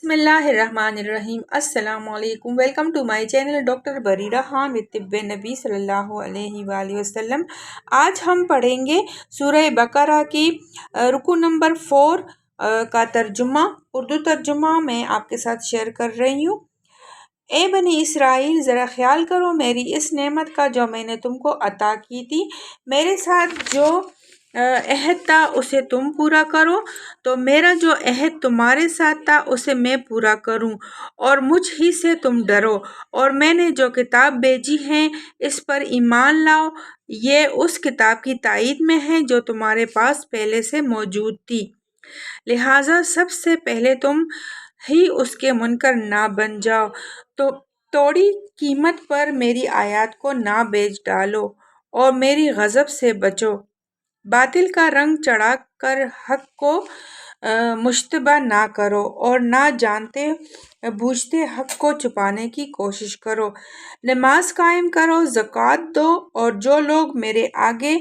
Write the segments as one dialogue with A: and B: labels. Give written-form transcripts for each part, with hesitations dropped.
A: بسم اللہ الرحمن الرحیم۔ السلام علیکم، welcome to my channel doctor Barira Khan with طب نبی صلی اللہ علیہ وآلہ وسلم۔ آج ہم پڑھیں گے سورہ بقرہ کی رکوع نمبر 4 کا ترجمہ، اردو ترجمہ میں آپ کے ساتھ شیئر کر رہی ہوں۔ اے بنی اسرائیل، ذرا خیال کرو میری اس نعمت کا جو میں نے تم کو عطا کی تھی۔ میرے ساتھ جو عہد تھا اسے تم پورا کرو، تو میرا جو عہد تمہارے ساتھ تھا اسے میں پورا کروں، اور مجھ ہی سے تم ڈرو، اور میں نے جو کتاب بھیجی ہے اس پر ایمان لاؤ۔ یہ اس کتاب کی تائید میں ہے جو تمہارے پاس پہلے سے موجود تھی، لہٰذا سب سے پہلے تم ہی اس کے منکر نہ بن جاؤ، تو تھوڑی قیمت پر میری آیات کو نہ بیچ ڈالو، اور میری غضب سے بچو۔ باطل کا رنگ چڑھا کر حق کو مشتبہ نہ کرو، اور نہ جانتے بوجھتے حق کو چھپانے کی کوشش کرو۔ نماز قائم کرو، زکوٰۃ دو، اور جو لوگ میرے آگے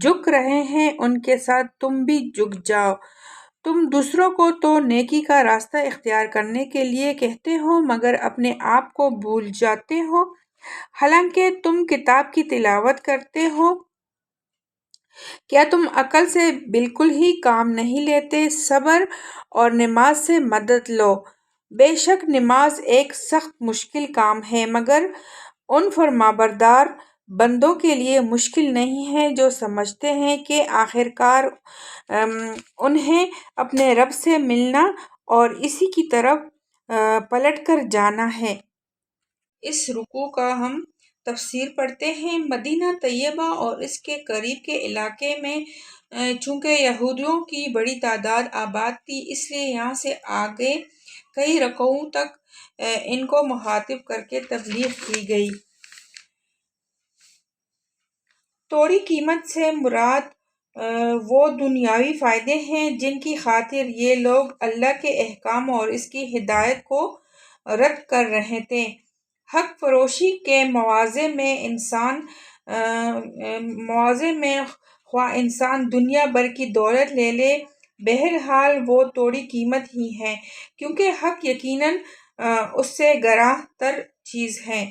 A: جھک رہے ہیں ان کے ساتھ تم بھی جھک جاؤ۔ تم دوسروں کو تو نیکی کا راستہ اختیار کرنے کے لیے کہتے ہو، مگر اپنے آپ کو بھول جاتے ہو، حالانکہ تم کتاب کی تلاوت کرتے ہو۔ کیا تم عقل سے بالکل ہی کام نہیں لیتے؟ صبر اور نماز سے مدد لو۔ بے شک نماز ایک سخت مشکل کام ہے، مگر ان فرمانبردار بندوں کے لیے مشکل نہیں ہے جو سمجھتے ہیں کہ آخرکار انہیں اپنے رب سے ملنا اور اسی کی طرف پلٹ کر جانا ہے۔ اس رکوع کا ہم تفسیر پڑھتے ہیں۔ مدینہ طیبہ اور اس کے قریب کے علاقے میں چونکہ یہودیوں کی بڑی تعداد آباد تھی، اس لیے یہاں سے آگے کئی رکوعوں تک ان کو مخاطب کر کے تبلیغ کی گئی۔ تھوڑی قیمت سے مراد وہ دنیاوی فائدے ہیں جن کی خاطر یہ لوگ اللہ کے احکام اور اس کی ہدایت کو رد کر رہے تھے۔ حق فروشی کے موازے میں خواہ انسان دنیا بھر کی دولت لے لے، بہرحال وہ تھوڑی قیمت ہی ہے، کیونکہ حق یقیناً اس سے گراں تر چیز ہے۔